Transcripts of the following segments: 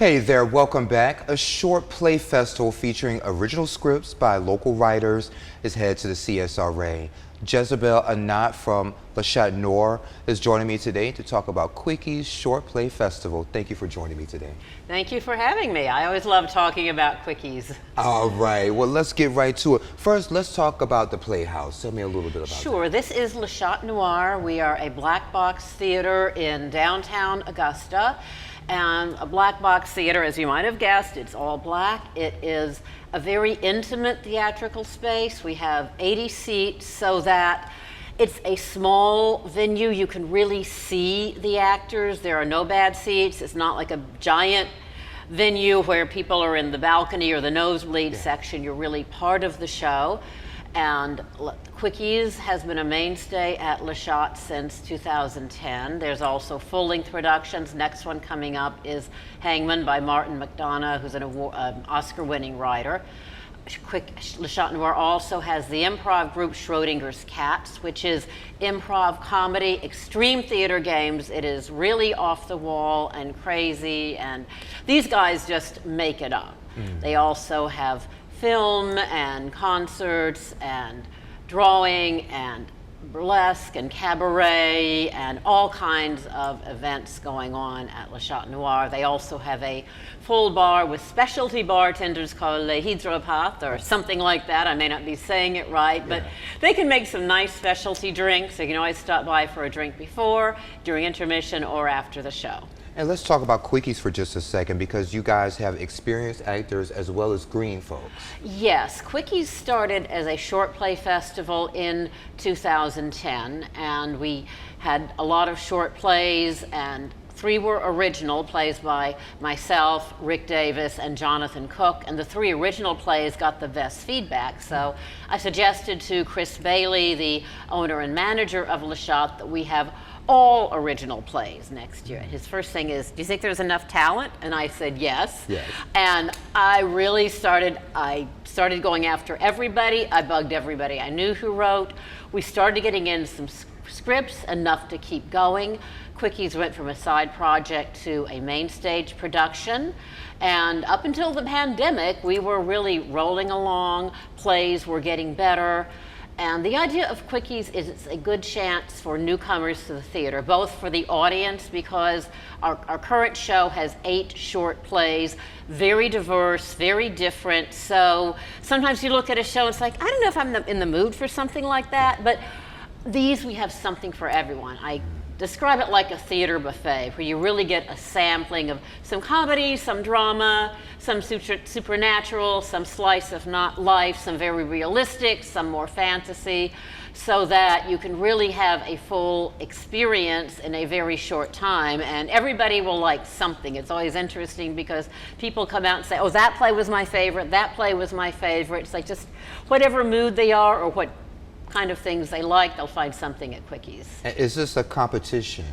Hey there, welcome back. A short play festival featuring original scripts by local writers is headed to the CSRA. Jezebel Anat from Chat Noir is joining me today to talk about Quickies Short Play Festival. Thank you for joining me today. Thank you for having me. I always love talking about Quickies. All right, well, let's get right to it. First, let's talk about the Playhouse. Tell me a little bit about Sure, this is Chat Noir. We are a black box theater in downtown Augusta. And a black box theater, as you might have guessed, it's all black. It is a very intimate theatrical space. We have 80 seats so that it's a small venue. You can really see the actors. There are no bad seats. It's not like a giant venue where people are in the balcony or the nosebleed section. You're really part of the show. And Quickies has been a mainstay at Chat since 2010. There's also full-length productions. Next one coming up is Hangman by Martin McDonough, who's an Oscar-winning writer. Chat Noir also has the improv group Schrodinger's Cats, which is improv comedy, extreme theater games. It is really off the wall and crazy, and these guys just make it up. They also have film and concerts and drawing and burlesque and cabaret and all kinds of events going on at Chat Noir. They also have a full bar with specialty bartenders called Les Hydropathes or something like that. I may not be saying it right, but they can make some nice specialty drinks. So you can always stop by for a drink before, during intermission, or after the show. And let's talk about Quickies for just a second, because you guys have experienced actors as well as green folks. Yes, Quickies started as a short play festival in 2010, and we had a lot of short plays, and 3 were original plays by myself, Rick Davis, and Jonathan Cook, and the 3 original plays got the best feedback. So I suggested to Chris Bailey, the owner and manager of Chat, that we have all original plays next year. His first thing is, do you think there's enough talent? And I said yes. And I really started going after everybody. I bugged everybody I knew who wrote. We started getting in some scripts, enough to keep going. Quickies went from a side project to a main stage production. And up until the pandemic, we were really rolling along. Plays were getting better. And the idea of Quickies is it's a good chance for newcomers to the theater, both for the audience, because our current show has 8 short plays, very diverse, very different. So sometimes you look at a show and it's like, I don't know if I'm in the mood for something like that, but these, we have something for everyone. I describe it like a theater buffet, where you really get a sampling of some comedy, some drama, some supernatural, some slice of not life, some very realistic, some more fantasy, so that you can really have a full experience in a very short time. And everybody will like something. It's always interesting because people come out and say, oh, that play was my favorite, that play was my favorite. It's like just whatever mood they are or what kind of things they like, they'll find something at Quickies. Is this a competition?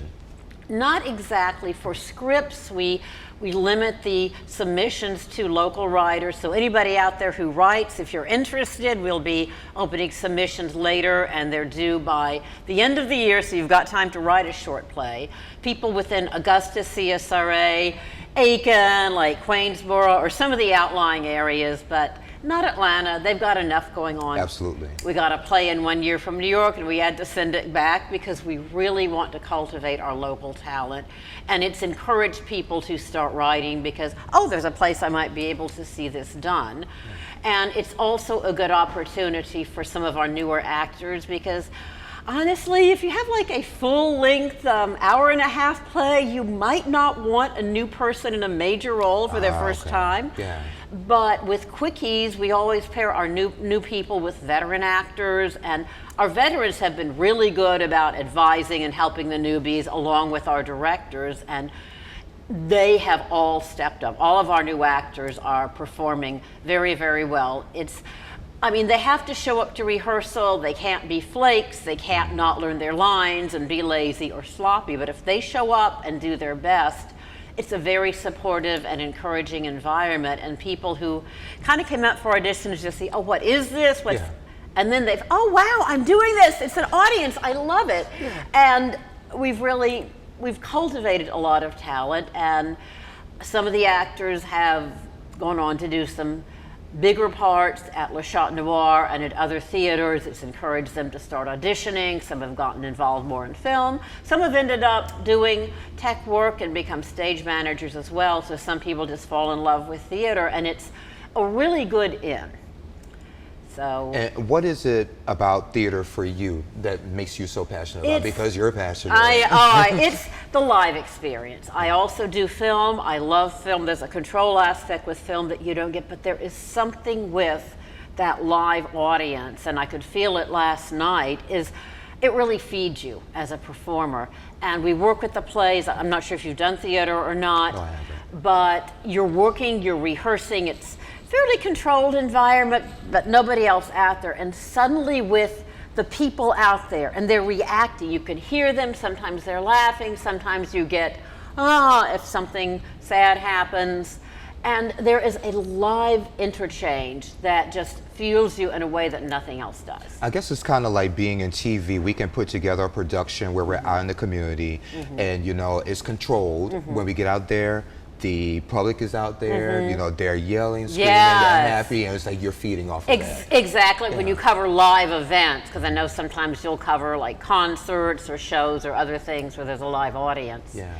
Not exactly. For scripts, we limit the submissions to local writers. So anybody out there who writes, if you're interested, we'll be opening submissions later, and they're due by the end of the year, so you've got time to write a short play. People within Augusta, CSRA, Aiken, like Queensboro, or some of the outlying areas, but not Atlanta. They've got enough going on. Absolutely. We got a play in 1 year from New York, and we had to send it back because we really want to cultivate our local talent. And it's encouraged people to start writing because, oh, there's a place I might be able to see this done. And it's also a good opportunity for some of our newer actors because, honestly, if you have like a full-length hour-and-a-half play, you might not want a new person in a major role for their first time. But with Quickies, we always pair our new people with veteran actors, and our veterans have been really good about advising and helping the newbies along with our directors, and they have all stepped up. All of our new actors are performing very, very well. I mean, they have to show up to rehearsal. They can't be flakes. They can't not learn their lines and be lazy or sloppy. But if they show up and do their best, it's a very supportive and encouraging environment. And people who kind of came out for auditions just see, oh, what is this? And then oh, wow, I'm doing this. It's an audience. I love it. And we've cultivated a lot of talent. And Some of the actors have gone on to do some bigger parts at Chat Noir and at other theaters. It's encouraged them to start auditioning. Some have gotten involved more in film. Some have ended up doing tech work and become stage managers as well. So some people just fall in love with theater, and it's a really good in. So, and what is it about theater for you that makes you so passionate about it? Because you're passionate. It's the live experience. I also do film. I love film. There's a control aspect with film that you don't get, but there is something with that live audience, and I could feel it last night, is it really feeds you as a performer. And we work with the plays. I'm not sure if you've done theater or not, No, I haven't. but you're working, you're rehearsing. It's fairly controlled environment, but nobody else out there. And suddenly with the people out there, and they're reacting, you can hear them, sometimes they're laughing, sometimes you get, if something sad happens. And there is a live interchange that just fuels you in a way that nothing else does. I guess it's kind of like being in TV. We can put together a production where we're out in the community, and it's controlled. When we get out there, the public is out there, they're yelling, screaming, they're happy, and it's like you're feeding off of that. Exactly. When you cover live events, because I know sometimes you'll cover like concerts or shows or other things where there's a live audience. Yeah.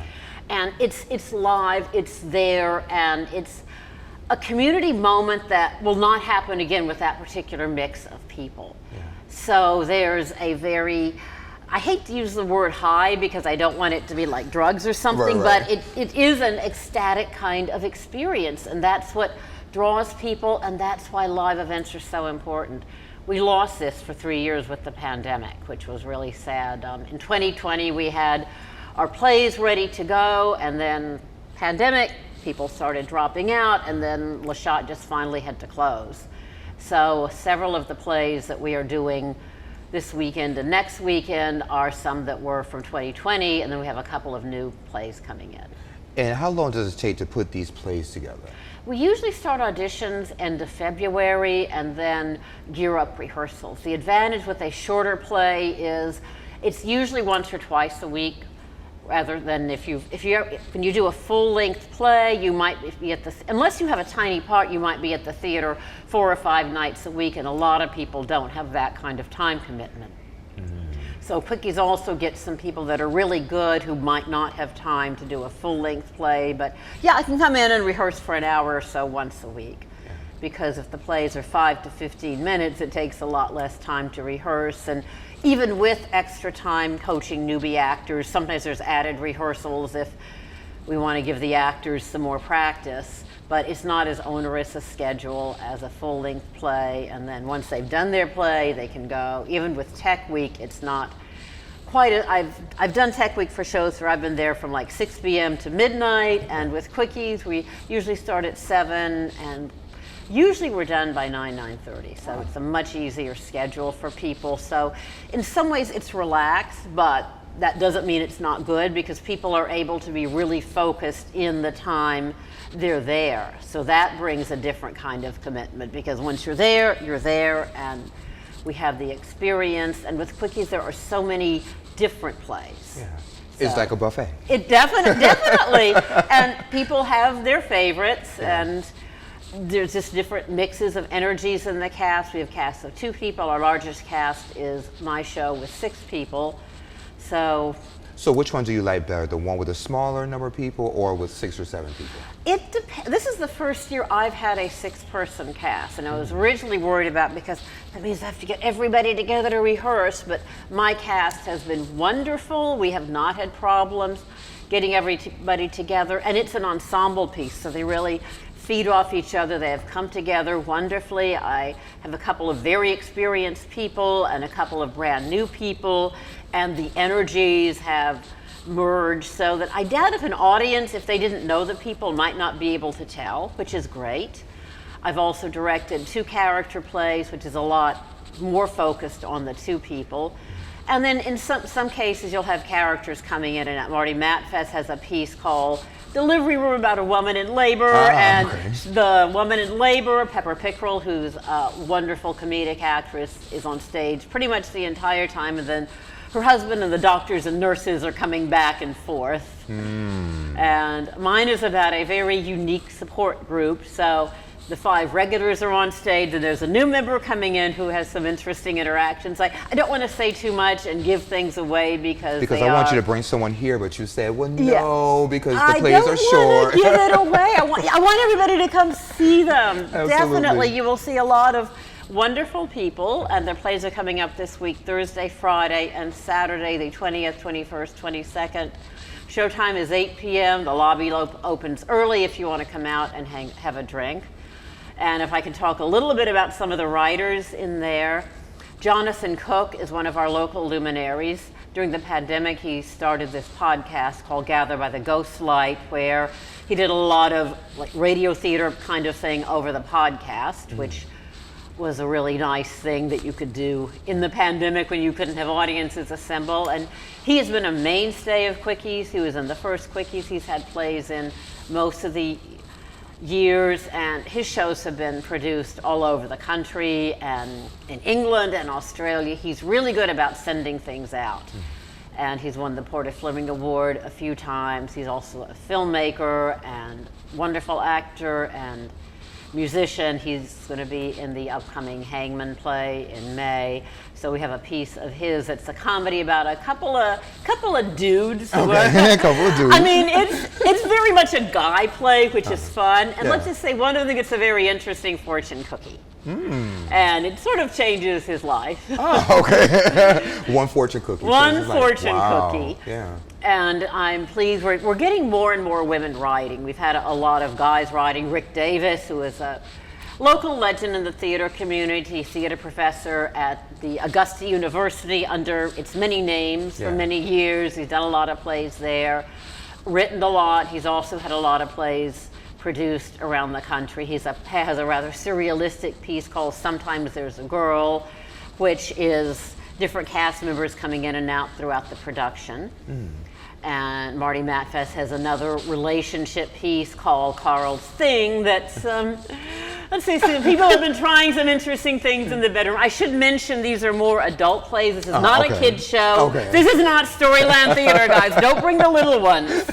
And it's live, it's there, and it's a community moment that will not happen again with that particular mix of people. Yeah. So there's a very, I hate to use the word high because I don't want it to be like drugs or something, Right. but it is an ecstatic kind of experience, and that's what draws people, and that's why live events are so important. We lost this for 3 years with the pandemic, which was really sad. In 2020, we had our plays ready to go, and then pandemic, people started dropping out, and then Le Chat just finally had to close. So several of the plays that we are doing this weekend and next weekend are some that were from 2020, and then we have a couple of new plays coming in. And how long does it take to put these plays together? We usually start auditions end of February and then gear up rehearsals. The advantage with a shorter play is it's usually once or twice a week, rather than when you do a full-length play, you might be at unless you have a tiny part, you might be at the theater 4 or 5 nights a week, and a lot of people don't have that kind of time commitment. So Quickies also gets some people that are really good who might not have time to do a full-length play, but yeah, I can come in and rehearse for an hour or so once a week. Because if the plays are 5 to 15 minutes, it takes a lot less time to rehearse. And even with extra time coaching newbie actors, sometimes there's added rehearsals if we want to give the actors some more practice, but it's not as onerous a schedule as a full-length play. And then once they've done their play, they can go. Even with Tech Week, it's not quite I've done Tech Week for shows where I've been there from like 6 p.m. to midnight, and with Quickies, we usually start at 7, and usually we're done by 9:30, so it's a much easier schedule for people. So in some ways it's relaxed, but that doesn't mean it's not good, because people are able to be really focused in the time they're there. So that brings a different kind of commitment, because once you're there, and we have the experience. And with Quickies, there are so many different plays. Yeah. It's like a buffet. It definitely, and people have their favorites, and there's just different mixes of energies in the cast. We have casts of 2 people. Our largest cast is my show with 6 people. So which one do you like better? The one with a smaller number of people, or with 6 or 7 people? it depends. This is the first year I've had a 6-person cast, and I was originally worried about, because that means I have to get everybody together to rehearse, but my cast has been wonderful. We have not had problems getting everybody together, and it's an ensemble piece, so they really feed off each other. They have come together wonderfully. I have a couple of very experienced people and a couple of brand new people, and the energies have merged so that I doubt if an audience, if they didn't know the people, might not be able to tell, which is great. I've also directed 2 character plays, which is a lot more focused on the 2 people. And then in some cases, you'll have characters coming in and out. Marty Matfess has a piece called Delivery Room about a woman in labor, and the woman in labor, Pepper Pickrell, who's a wonderful comedic actress, is on stage pretty much the entire time, and then her husband and the doctors and nurses are coming back and forth. And mine is about a very unique support group. So the 5 regulars are on stage, and there's a new member coming in who has some interesting interactions. I don't want to say too much and give things away because I want you to bring someone here, but you said, well, no, because the plays are short. I don't want to give it away. I want everybody to come see them. Absolutely. Definitely, you will see a lot of wonderful people, and their plays are coming up this week, Thursday, Friday, and Saturday, the 20th, 21st, 22nd. Showtime is 8 p.m. The lobby opens early if you want to come out and have a drink. And if I can talk a little bit about some of the writers in there, Jonathan Cook is one of our local luminaries. During the pandemic, he started this podcast called Gather by the Ghost Light, where he did a lot of like radio theater kind of thing over the podcast, which was a really nice thing that you could do in the pandemic when you couldn't have audiences assemble. And he has been a mainstay of Quickies. He was in the first Quickies. He's had plays in most of the years, and his shows have been produced all over the country and in England and Australia. He's really good about sending things out. And he's won the Porter Fleming Award a few times. He's also a filmmaker and wonderful actor and musician. He's going to be in the upcoming Hangman play in May. So we have a piece of his. It's a comedy about a couple of dudes. Okay, a couple of dudes. I mean, it's very much a guy play, which is fun. And let's just say one of them gets a very interesting fortune cookie. And it sort of changes his life. Oh, okay. One fortune cookie. One fortune cookie. Yeah. And I'm pleased. We're getting more and more women writing. We've had a lot of guys writing. Rick Davis, who is a local legend in the theater community, theater professor at the Augusta University under its many names for many years. He's done a lot of plays there, written a lot. He's also had a lot of plays produced around the country. He has a rather surrealistic piece called Sometimes There's a Girl, which is different cast members coming in and out throughout the production. And Marty Matfess has another relationship piece called Carl's Thing that's, let's see, so people have been trying some interesting things in the bedroom. I should mention these are more adult plays. This is not a kid's show. This is not Storyland Theater, guys. Don't bring the little ones.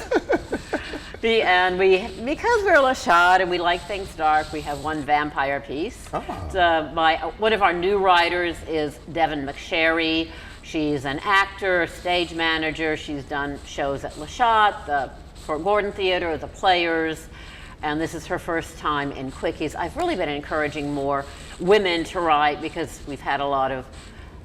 And because we're Le Chat and we like things dark, we have one vampire piece. One of our new writers is Devin McSherry. She's an actor, stage manager. She's done shows at Le Chat, the Fort Gordon Theater, the Players, and this is her first time in Quickies. I've really been encouraging more women to write because we've had a lot of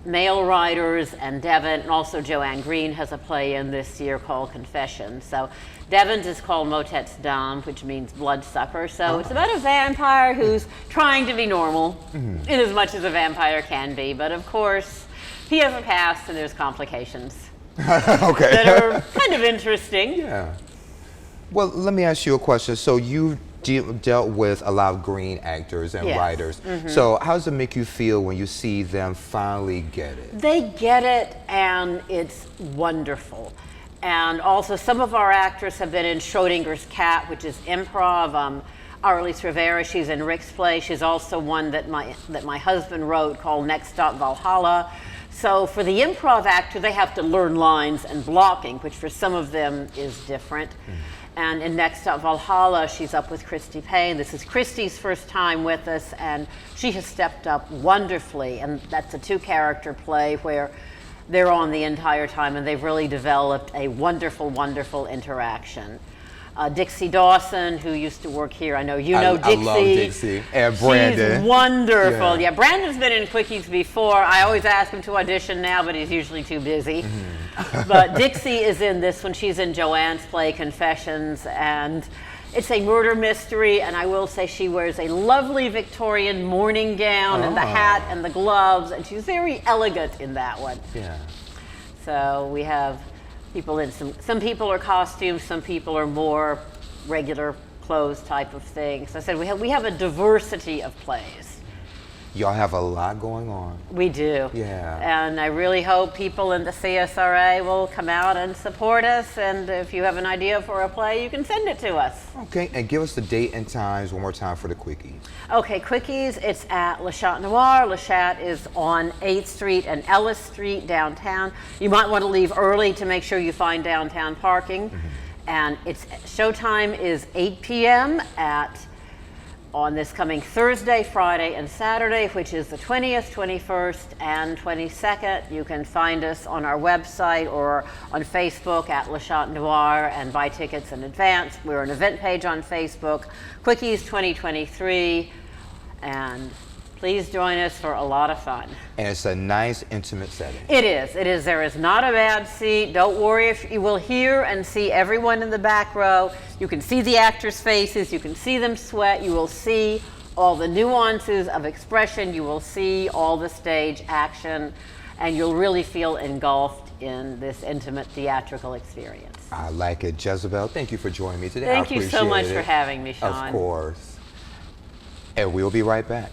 male writers, and Devin, and also Joanne Green has a play in this year called Confession. So Devin's is called Motets Dame, which means bloodsucker. So it's about a vampire who's trying to be normal, in as much as a vampire can be. But of course, he has a past and there's complications that are kind of interesting. Yeah. Well, let me ask you a question. So you dealt with a lot of green actors and writers. So how does it make you feel when you see them finally get it? They get it, and it's wonderful. And also, some of our actors have been in Schrodinger's Cat, which is improv. Arliss Rivera, she's in Rick's play. She's also one that my husband wrote called Next Stop Valhalla. So for the improv actor, they have to learn lines and blocking, which for some of them is different. And in Next Up Valhalla, she's up with Christy Payne. This is Christy's first time with us, and she has stepped up wonderfully. And that's a 2-character play where they're on the entire time, and they've really developed a wonderful, wonderful interaction. Dixie Dawson, who used to work here. I know you know Dixie. I love Dixie. And Brandon. She's wonderful. Yeah, Brandon's been in Quickies before. I always ask him to audition now, but he's usually too busy. But Dixie is in this one. She's in Joanne's play, Confessions, and it's a murder mystery, and I will say she wears a lovely Victorian morning gown and the hat and the gloves, and she's very elegant in that one. Yeah. So we have people in some people are costumes, some people are more regular clothes type of things. So I said we have a diversity of plays. Y'all have a lot going on. We do. Yeah. And I really hope people in the CSRA will come out and support us. And if you have an idea for a play, you can send it to us. Okay, and give us the date and times one more time for the Quickies. Okay, Quickies, it's at Chat Noir. Chat is on 8th Street and Ellis Street downtown. You might want to leave early to make sure you find downtown parking. And its showtime is 8 p.m. on this coming Thursday, Friday, and Saturday, which is the 20th, 21st, and 22nd. You can find us on our website or on Facebook at Chat Noir and buy tickets in advance. We're an event page on Facebook, Quickies 2023, and please join us for a lot of fun. And it's a nice, intimate setting. It is. It is. There is not a bad seat. Don't worry. If you will hear and see everyone in the back row. You can see the actors' faces. You can see them sweat. You will see all the nuances of expression. You will see all the stage action. And you'll really feel engulfed in this intimate theatrical experience. I like it. Jezebel, thank you for joining me today. Thank you so much for having me, Sean. Of course. And we'll be right back.